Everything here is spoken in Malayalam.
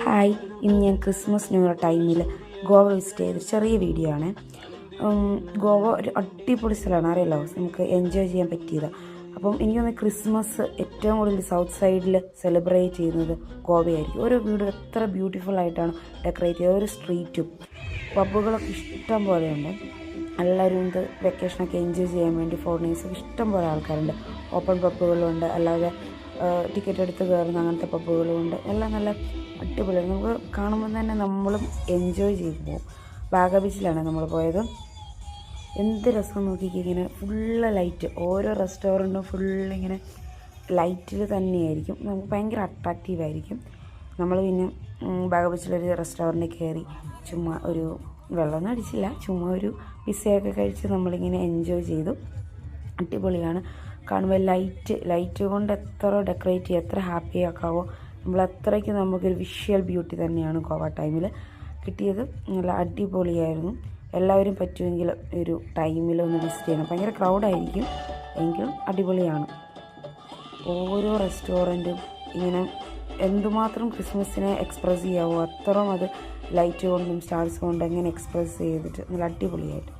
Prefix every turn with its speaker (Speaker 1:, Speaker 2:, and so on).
Speaker 1: ഹായ്, ഇന്ന് ഞാൻ ക്രിസ്മസ് ന്യൂ ഇയർ ടൈമിൽ ഗോവ വിസിറ്റ് ചെയ്ത ചെറിയ വീഡിയോ ആണ്. ഗോവ ഒരു അടിപൊളി സ്ഥലമാണ്, അറിയാലോ, നമുക്ക് എൻജോയ് ചെയ്യാൻ പറ്റിയതാണ്. അപ്പം എനിക്ക് തോന്നുന്നു ക്രിസ്മസ് ഏറ്റവും കൂടുതൽ സൗത്ത് സൈഡിൽ സെലിബ്രേറ്റ് ചെയ്യുന്നത് ഗോവയായിരിക്കും. ഓരോ വീടും എത്ര ബ്യൂട്ടിഫുൾ ആയിട്ടാണ് ഡെക്കറേറ്റ് ചെയ്തത്. ഓരോ സ്ട്രീറ്റും പബ്ബുകളൊക്കെ ഇഷ്ടം പോലെയുണ്ട്. എല്ലാവരും ഇത് വെക്കേഷനൊക്കെ എൻജോയ് ചെയ്യാൻ വേണ്ടി ഫോറിനേഴ്സ് ഇഷ്ടം പോലെ ആൾക്കാരുണ്ട്. ഓപ്പൺ പബ്ബുകളുണ്ട്, അല്ലാതെ ടിക്കറ്റ് എടുത്ത് കയറുന്ന അങ്ങനത്തെ പബ്ബുകളുമുണ്ട്. എല്ലാം നല്ല അടിപൊളിയാണ്. നമുക്ക് കാണുമ്പോൾ തന്നെ നമ്മളും എൻജോയ് ചെയ്ത് പോകും. ബാഗ ബീച്ചിലാണ് നമ്മൾ പോയത്. എന്ത് രസം നോക്കിക്കുക, ഇങ്ങനെ ഫുള്ള് ലൈറ്റ്, ഓരോ റെസ്റ്റോറൻറ്റും ഫുള്ളിങ്ങനെ ലൈറ്റിൽ തന്നെയായിരിക്കും. നമുക്ക് ഭയങ്കര അട്രാക്റ്റീവായിരിക്കും. നമ്മൾ പിന്നെ ബാഗ ബീച്ചിലൊരു റെസ്റ്റോറൻറ്റിൽ കയറി ചുമ്മാ ഒരു വെള്ളമൊന്നും അടിച്ചില്ല, ചുമ്മാ ഒരു പിസ്സയൊക്കെ കഴിച്ച് നമ്മളിങ്ങനെ എൻജോയ് ചെയ്തു. അടിപൊളിയാണ്. കാണുമ്പോൾ ലൈറ്റ് കൊണ്ട് എത്ര ഡെക്കറേറ്റ് ചെയ്യുക, എത്ര ഹാപ്പി ആക്കാവോ നമ്മളത്രയ്ക്ക് നമുക്കൊരു വിഷ്വൽ ബ്യൂട്ടി തന്നെയാണ് ഗോവ ടൈമിൽ കിട്ടിയത്. നല്ല അടിപൊളിയായിരുന്നു. എല്ലാവരും പറ്റുമെങ്കിൽ ഒരു ടൈമിൽ ഒന്ന് വിസിറ്റ് ചെയ്യണം. ഭയങ്കര ക്രൗഡായിരിക്കും, എങ്കിലും അടിപൊളിയാണ്. ഓരോ റെസ്റ്റോറൻറ്റും ഇങ്ങനെ എന്തുമാത്രം ക്രിസ്മസിനെ എക്സ്പ്രസ് ചെയ്യാവോ അത്രയും അത് ലൈറ്റ് കൊണ്ടും സ്റ്റാർസ് കൊണ്ടും എങ്ങനെ എക്സ്പ്രസ് ചെയ്തിട്ട് നല്ല അടിപൊളിയായിട്ട്